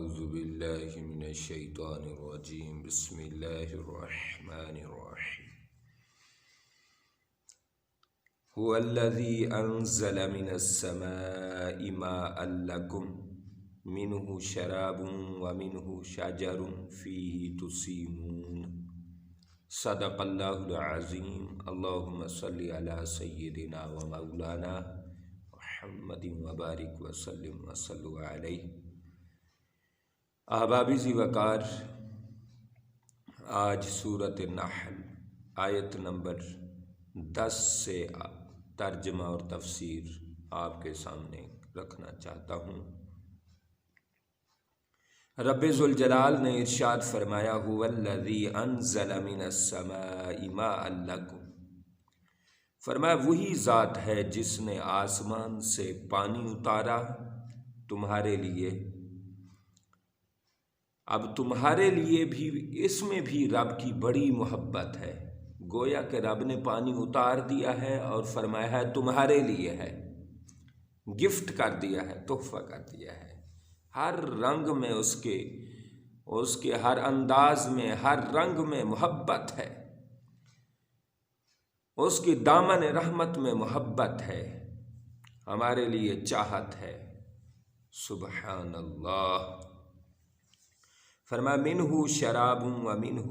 اعوذ باللہ من الشیطان الرجیم بسم اللہ الرحمن الرحیم هو الذی انزل من السماء ماء لکم منه شراب ومنه شجر فیہ تسیمون صدق اللہ العظیم اللہم صلی علی سیدنا و مولانا محمد وبارک وسلم وصلو علیہ۔ احبابی ذی وقار، آج سورۃ النحل آیت نمبر 10 سے ترجمہ اور تفسیر آپ کے سامنے رکھنا چاہتا ہوں۔ رب ذوالجلال نے ارشاد فرمایا هو الذی انزل من السماء ماء لکم، فرمایا وہی ذات ہے جس نے آسمان سے پانی اتارا تمہارے لیے۔ اب تمہارے لیے بھی اس میں بھی رب کی بڑی محبت ہے، گویا کہ رب نے پانی اتار دیا ہے اور فرمایا ہے تمہارے لیے ہے، گفٹ کر دیا ہے، تحفہ کر دیا ہے۔ ہر رنگ میں اس کے ہر انداز میں، ہر رنگ میں محبت ہے، اس کی دامن رحمت میں محبت ہے، ہمارے لیے چاہت ہے۔ سبحان اللہ۔ فرمایا منہ شراب و منہ،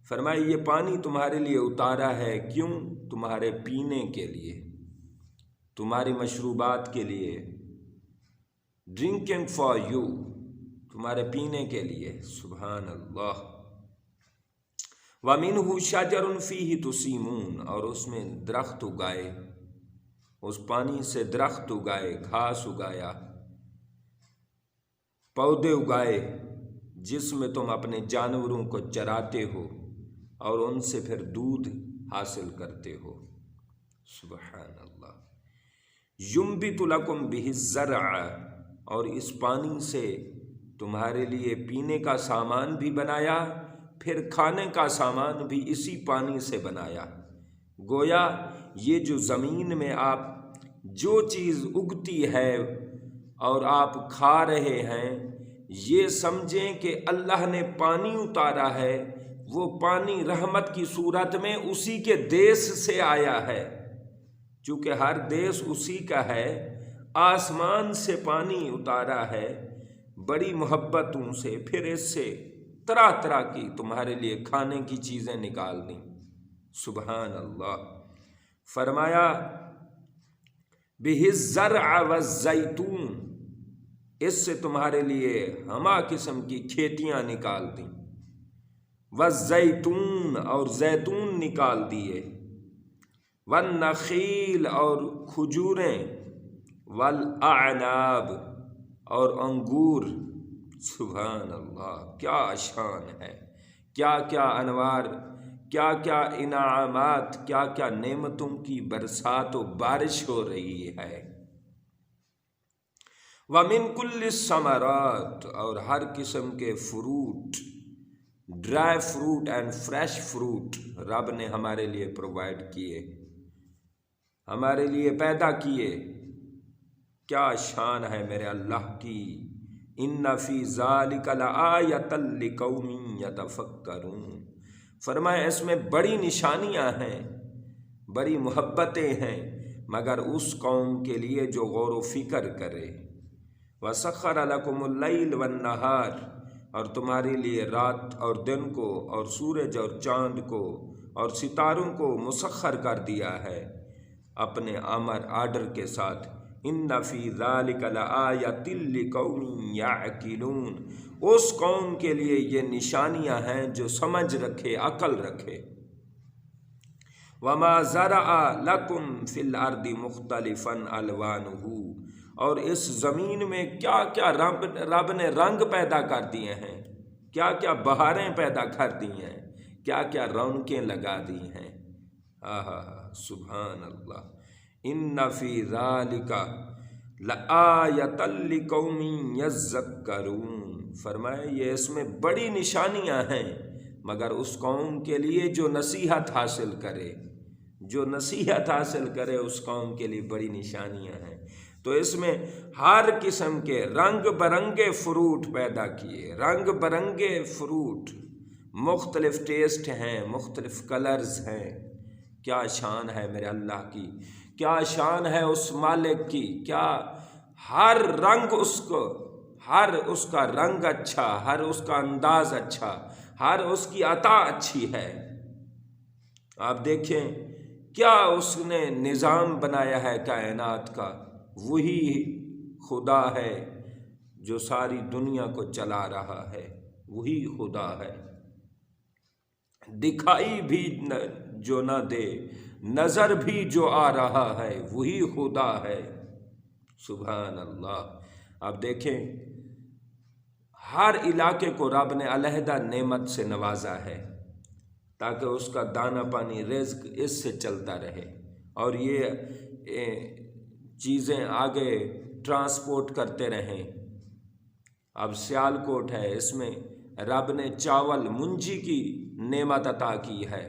فرمایا یہ پانی تمہارے لیے اتارا ہے، کیوں؟ تمہارے پینے کے لیے، تمہاری مشروبات کے لیے، ڈرنکنگ فار یو، تمہارے پینے کے لیے۔ سبحان اللہ۔ وَمِنْهُ شَجَرٌ فِيهِ تُسِيمُونَ، اور اس میں درخت اگائے، اس پانی سے درخت اگائے، گھاس اگایا، پودے اگائے جس میں تم اپنے جانوروں کو چراتے ہو اور ان سے پھر دودھ حاصل کرتے ہو۔ سبحان اللہ۔ يُنبِتُ لَكُمْ بِهِ الزَّرْعَ، اور اس پانی سے تمہارے لیے پینے کا سامان بھی بنایا، پھر کھانے کا سامان بھی اسی پانی سے بنایا۔ گویا یہ جو زمین میں آپ جو چیز اگتی ہے اور آپ کھا رہے ہیں، یہ سمجھیں کہ اللہ نے پانی اتارا ہے، وہ پانی رحمت کی صورت میں اسی کے دیس سے آیا ہے، چونکہ ہر دیس اسی کا ہے۔ آسمان سے پانی اتارا ہے بڑی محبتوں سے، پھر اس سے طرح طرح کی تمہارے لیے کھانے کی چیزیں نکال دیں۔ سبحان اللہ۔ فرمایا بِهِ الزَّرْعَ وَالزَّيْتُونَ، اس سے تمہارے لیے ہما قسم کی کھیتیاں نکال دیں۔ وَالزَّيْتُونَ، اور زیتون نکال دیے۔ وَالنَّخِيلَ، اور کھجوریں۔ وَالْأَعْنَابِ، اور انگور۔ سبحان اللہ، کیا شان ہے، کیا کیا انوار، کیا کیا انعامات، کیا کیا نعمتوں کی برسات و بارش ہو رہی ہے۔ وَمِن كُلِّ الثَّمَرَاتِ، اور ہر قسم کے fruit, dry fruit and fresh fruit رب نے ہمارے لیے پرووائڈ کیے، ہمارے لیے پیدا کیے۔ کیا شان ہے میرے اللہ کی۔ إِنَّ فِي ذَلِكَ لَآيَةً لِقَوْمٍ يَتَفَكَّرُونَ، فرمایا اس میں بڑی نشانیاں ہیں، بڑی محبتیں ہیں، مگر اس قوم کے لیے جو غور و فکر کرے۔ وَسَخَّرَ لَكُمُ اللَّيْلَ وَالنَّهَارَ، اور تمہارے لیے رات اور دن کو اور سورج اور چاند کو اور ستاروں کو مسخر کر دیا ہے اپنے امر آرڈر کے ساتھ۔ إِنَّ فِي ذَلِكَ لَآيَةً لِقَوْمٍ يَعْقِلُونَ، اس قوم کے لیے یہ نشانیاں ہیں جو سمجھ رکھے، عقل رکھے۔ وَمَا زَرَعَ لَكُمْ فِي الْأَرْضِ مُخْتَلِفًا أَلْوَانُهُ، اور اس زمین میں کیا کیا رب نے رنگ پیدا کر دیے ہیں، کیا کیا بہاریں پیدا کر دی ہیں، کیا کیا رونقیں لگا دی ہیں۔ سبحان اللہ۔ إِنَّ فِي ذَلِكَ لَآيَةً لِقَوْمٍ يَذَّكَّرُونَ، فرمایا یہ اس میں بڑی نشانیاں ہیں، مگر اس قوم کے لیے جو نصیحت حاصل کرے، جو نصیحت حاصل کرے اس قوم کے لیے بڑی نشانیاں ہیں۔ تو اس میں ہر قسم کے رنگ برنگے فروٹ پیدا کیے، رنگ برنگے فروٹ، مختلف ٹیسٹ ہیں، مختلف کلرز ہیں۔ کیا شان ہے میرے اللہ کی، کیا شان ہے اس مالک کی، کیا ہر رنگ اس کو، ہر اس کا رنگ اچھا، ہر اس کا انداز اچھا، ہر اس کی عطا اچھی ہے۔ آپ دیکھیں کیا اس نے نظام بنایا ہے کائنات کا، وہی خدا ہے جو ساری دنیا کو چلا رہا ہے، وہی خدا ہے۔ دکھائی بھی جو نہ دے، نظر بھی جو آ رہا ہے، وہی خدا ہے۔ سبحان اللہ۔ آپ دیکھیں ہر علاقے کو رب نے علیحدہ نعمت سے نوازا ہے تاکہ اس کا دانہ پانی رزق اس سے چلتا رہے، اور یہ چیزیں آگے ٹرانسپورٹ کرتے رہیں۔ اب سیالکوٹ ہے، اس میں رب نے چاول منجی کی نعمت عطا کی ہے،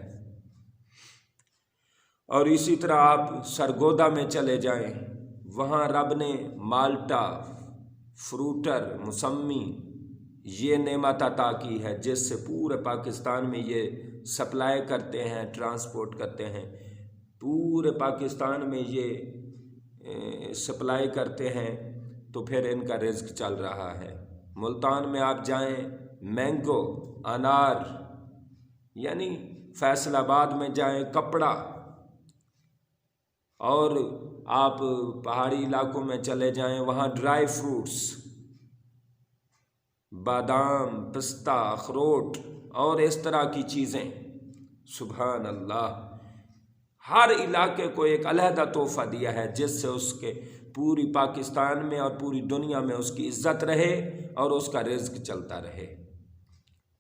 اور اسی طرح آپ سرگودا میں چلے جائیں، وہاں رب نے مالٹا، فروٹر، موسمی یہ نعمت عطا کی ہے، جس سے پورے پاکستان میں یہ سپلائی کرتے ہیں، ٹرانسپورٹ کرتے ہیں، پورے پاکستان میں یہ سپلائی کرتے ہیں، تو پھر ان کا رزق چل رہا ہے۔ ملتان میں آپ جائیں، مینگو، انار، یعنی فیصل آباد میں جائیں کپڑا، اور آپ پہاڑی علاقوں میں چلے جائیں وہاں ڈرائی فروٹس، بادام، پستہ، اخروٹ اور اس طرح کی چیزیں۔ سبحان اللہ۔ ہر علاقے کو ایک علیحدہ تحفہ دیا ہے جس سے اس کے پوری پاکستان میں اور پوری دنیا میں اس کی عزت رہے اور اس کا رزق چلتا رہے۔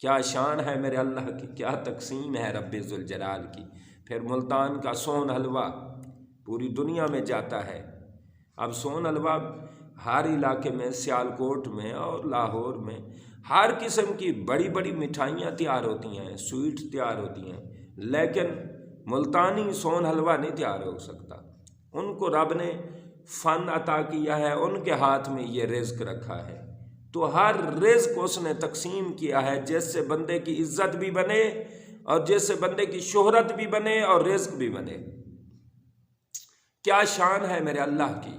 کیا شان ہے میرے اللہ کی، کیا تقسیم ہے رب ذوالجلال کی۔ پھر ملتان کا سون حلوہ پوری دنیا میں جاتا ہے۔ اب سون حلوہ ہر علاقے میں، سیالکوٹ میں اور لاہور میں ہر قسم کی بڑی بڑی مٹھائیاں تیار ہوتی ہیں، سویٹ تیار ہوتی ہیں، لیکن ملتانی سون حلوہ نہیں تیار ہو سکتا۔ ان کو رب نے فن عطا کیا ہے، ان کے ہاتھ میں یہ رزق رکھا ہے، تو ہر رزق اس نے تقسیم کیا ہے جس سے بندے کی عزت بھی بنے اور جس سے بندے کی شہرت بھی بنے اور رزق بھی بنے۔ کیا شان ہے میرے اللہ کی۔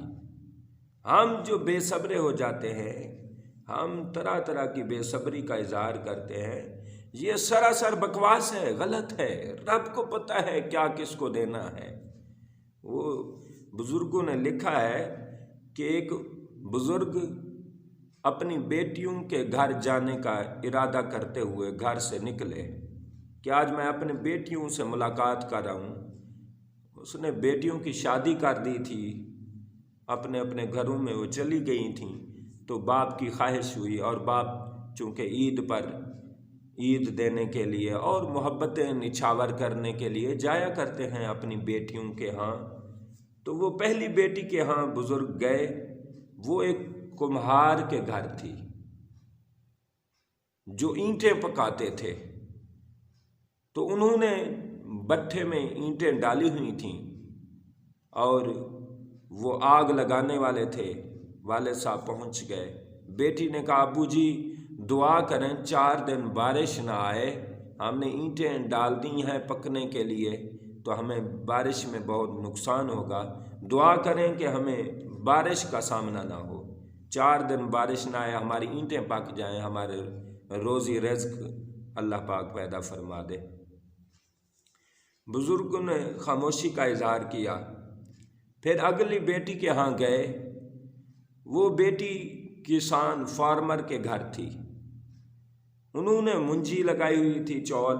ہم جو بے صبرے ہو جاتے ہیں، ہم طرح طرح کی بے صبری کا اظہار کرتے ہیں، یہ سراسر بکواس ہے، غلط ہے۔ رب کو پتہ ہے کیا کس کو دینا ہے۔ وہ بزرگوں نے لکھا ہے کہ ایک بزرگ اپنی بیٹیوں کے گھر جانے کا ارادہ کرتے ہوئے گھر سے نکلے کہ آج میں اپنے بیٹیوں سے ملاقات کر رہا ہوں۔ اس نے بیٹیوں کی شادی کر دی تھی، اپنے اپنے گھروں میں وہ چلی گئی تھیں، تو باپ کی خواہش ہوئی، اور باپ چونکہ عید پر عید دینے کے لیے اور محبتیں نچھاور کرنے کے لیے جایا کرتے ہیں اپنی بیٹیوں کے ہاں، تو وہ پہلی بیٹی کے ہاں بزرگ گئے۔ وہ ایک کمہار کے گھر تھی جو اینٹیں پکاتے تھے، تو انہوں نے بٹھے میں اینٹیں ڈالی ہوئی تھیں اور وہ آگ لگانے والے تھے۔ والد صاحب پہنچ گئے، بیٹی نے کہا ابو جی دعا کریں 4 دن بارش نہ آئے، ہم نے اینٹیں ڈال دی ہیں پکنے کے لیے، تو ہمیں بارش میں بہت نقصان ہوگا، دعا کریں کہ ہمیں بارش کا سامنا نہ ہو، 4 دن بارش نہ آئے، ہماری اینٹیں پک جائیں، ہمارے روزی رزق اللہ پاک پیدا فرما دے۔ بزرگوں نے خاموشی کا اظہار کیا۔ پھر اگلی بیٹی کے ہاں گئے، وہ بیٹی کسان فارمر کے گھر تھی، انہوں نے منجی لگائی ہوئی تھی، چول۔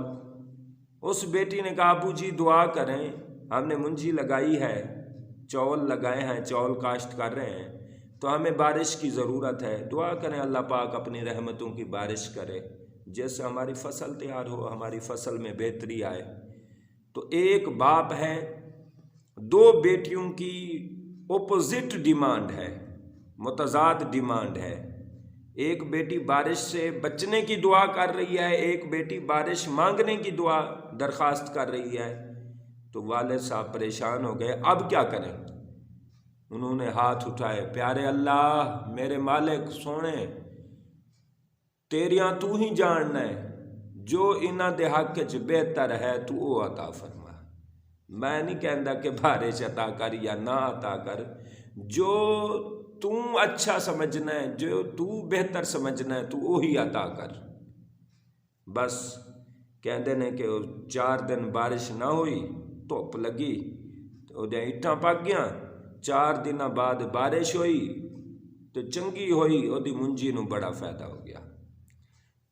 اس بیٹی نے کہا ابو جی دعا کریں، ہم نے منجی لگائی ہے، چول لگائے ہیں، چول کاشت کر رہے ہیں، تو ہمیں بارش کی ضرورت ہے، دعا کریں اللہ پاک اپنی رحمتوں کی بارش کرے جس سے ہماری فصل تیار ہو، ہماری فصل میں بہتری آئے۔ تو ایک باپ ہے، 2 بیٹیوں کی اپوزٹ ڈیمانڈ ہے، متضاد ڈیمانڈ ہے۔ ایک بیٹی بارش سے بچنے کی دعا کر رہی ہے، ایک بیٹی بارش مانگنے کی دعا درخواست کر رہی ہے۔ تو والد صاحب پریشان ہو گئے، اب کیا کریں؟ انہوں نے ہاتھ اٹھائے، پیارے اللہ میرے مالک سونے، تیریاں تو ہی جاننا ہے، جو انہاں دے حق وچ بہتر ہے تو او عطا فرما۔ میں نہیں کہندا کہ بارش عطا کر یا نہ عطا کر، جو تو اچھا سمجھنا ہے، جو تو بہتر سمجھنا ہے تو وہی عطا کر۔ بس کہندے نے کہ 4 دن بارش نہ ہوئی، دھوپ لگی تو دے اٹھاں پک گیا، 4 دن بعد بارش ہوئی تو چنگی ہوئی، او دی منجی نو بڑا فائدہ ہو گیا۔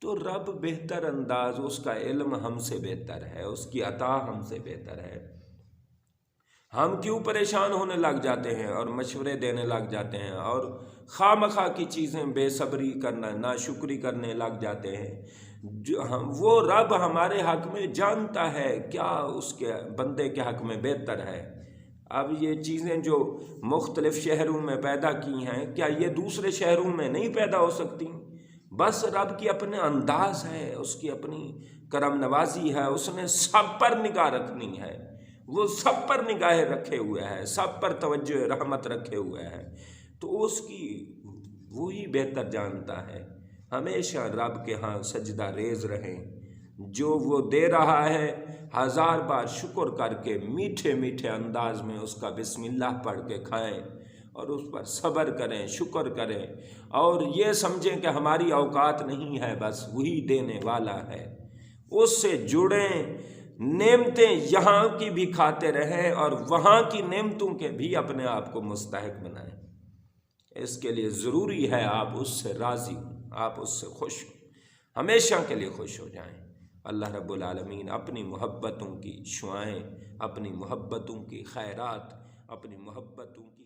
تو رب بہتر انداز، اس کا علم ہم سے بہتر ہے، اس کی عطا ہم سے بہتر ہے۔ ہم کیوں پریشان ہونے لگ جاتے ہیں اور مشورے دینے لگ جاتے ہیں اور خواہ مخواہ کی چیزیں بے صبری کرنا، ناشکری کرنے لگ جاتے ہیں؟ وہ رب ہمارے حق میں جانتا ہے کیا اس کے بندے کے حق میں بہتر ہے۔ اب یہ چیزیں جو مختلف شہروں میں پیدا کی ہیں، کیا یہ دوسرے شہروں میں نہیں پیدا ہو سکتی؟ بس رب کی اپنے انداز ہے، اس کی اپنی کرم نوازی ہے، اس نے سب پر نگاہ رکھنی ہے، وہ سب پر نگاہ رکھے ہوئے ہے، سب پر توجہ رحمت رکھے ہوئے ہے، تو اس کی وہی بہتر جانتا ہے۔ ہمیشہ رب کے ہاں سجدہ ریز رہیں، جو وہ دے رہا ہے 1000 بار شکر کر کے میٹھے میٹھے انداز میں اس کا بسم اللہ پڑھ کے کھائیں اور اس پر صبر کریں، شکر کریں، اور یہ سمجھیں کہ ہماری اوقات نہیں ہے، بس وہی دینے والا ہے، اس سے جڑیں، نعمتیں یہاں کی بھی کھاتے رہیں اور وہاں کی نعمتوں کے بھی اپنے آپ کو مستحق بنائیں۔ اس کے لیے ضروری ہے آپ اس سے راضی ہوں، آپ اس سے خوش ہوں، ہمیشہ کے لیے خوش ہو جائیں۔ اللہ رب العالمین اپنی محبتوں کی شعائیں، اپنی محبتوں کی خیرات، اپنی محبتوں کی